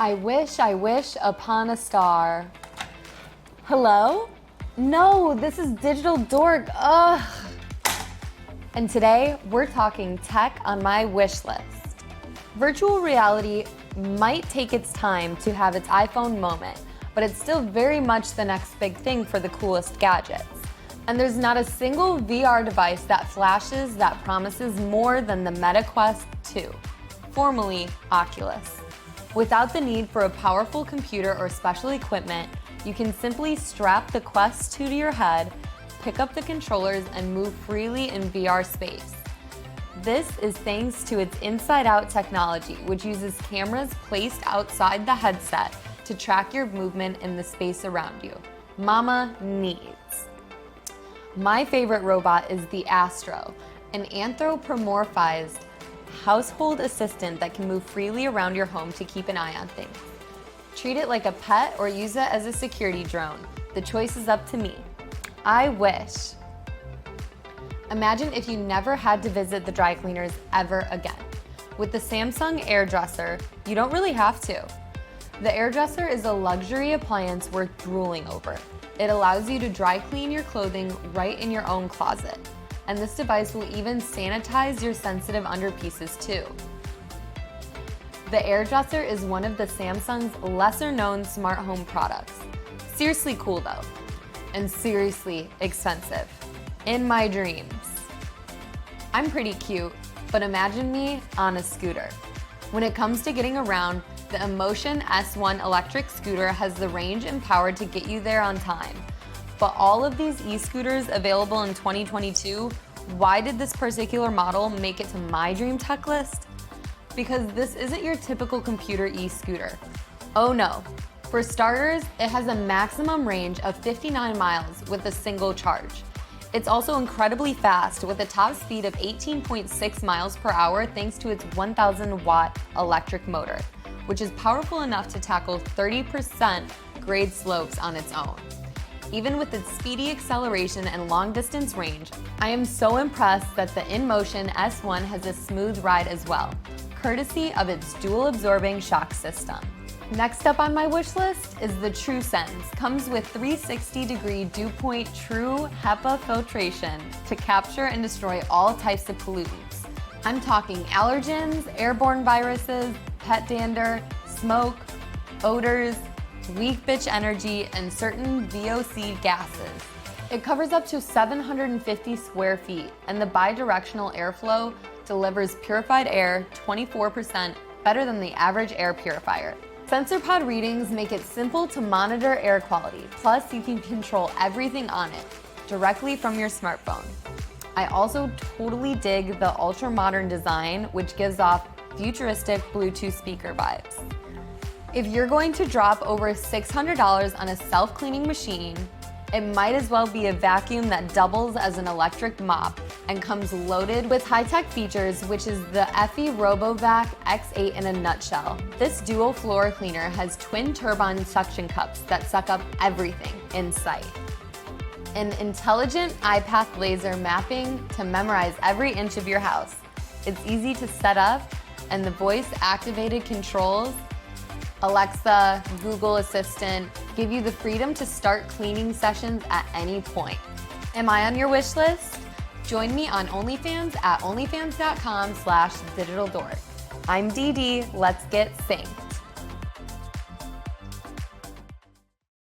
I wish upon a star. Hello? No, this is Digital Dork. Ugh. And today, we're talking tech on my wish list. Virtual reality might take its time to have its iPhone moment, but it's still very much the next big thing for the coolest gadgets. And there's not a single VR device that flashes that promises more than the Meta Quest 2, formerly Oculus. Without the need for a powerful computer or special equipment, you can simply strap the Quest 2 to your head, pick up the controllers, and move freely in VR space. This is thanks to its inside-out technology, which uses cameras placed outside the headset to track your movement in the space around you. Mama needs. My favorite robot is the Astro, an anthropomorphized household assistant that can move freely around your home to keep an eye on things. Treat it like a pet or use it as a security drone. The choice is up to me. I wish. Imagine if you never had to visit the dry cleaners ever again. With the Samsung AirDresser, you don't really have to. The AirDresser is a luxury appliance worth drooling over. It allows you to dry clean your clothing right in your own closet. And this device will even sanitize your sensitive underpieces too. The AirDresser is one of the Samsung's lesser-known smart home products. Seriously cool though, and seriously expensive. In my dreams. I'm pretty cute, but imagine me on a scooter. When it comes to getting around, the Emotion S1 electric scooter has the range and power to get you there on time. But all of these e-scooters available in 2022, why did this particular model make it to my dream tech list? Because this isn't your typical computer e-scooter. Oh no. For starters, it has a maximum range of 59 miles with a single charge. It's also incredibly fast with a top speed of 18.6 miles per hour thanks to its 1,000 watt electric motor, which is powerful enough to tackle 30% grade slopes on its own. Even with its speedy acceleration and long distance range, I am so impressed that the InMotion S1 has a smooth ride as well, courtesy of its dual absorbing shock system. Next up on my wish list is the TrueSense. Comes with 360-degree dew point true HEPA filtration to capture and destroy all types of pollutants. I'm talking allergens, airborne viruses, pet dander, smoke, odors, weak bitch energy, and certain VOC gases. It covers up to 750 square feet, and the bi-directional airflow delivers purified air 24% better than the average air purifier. Sensor pod readings make it simple to monitor air quality, plus you can control everything on it directly from your smartphone. I also totally dig the ultra-modern design, which gives off futuristic Bluetooth speaker vibes. If you're going to drop over $600 on a self-cleaning machine, it might as well be a vacuum that doubles as an electric mop and comes loaded with high-tech features, which is the Effie RoboVac X8 in a nutshell. This dual floor cleaner has twin turbine suction cups that suck up everything in sight. An intelligent iPath laser mapping to memorize every inch of your house. It's easy to set up, and the voice-activated controls, Alexa, Google Assistant, give you the freedom to start cleaning sessions at any point. Am I on your wish list? Join me on OnlyFans at onlyfans.com/digitaldork. I'm Dee Dee, let's get synced.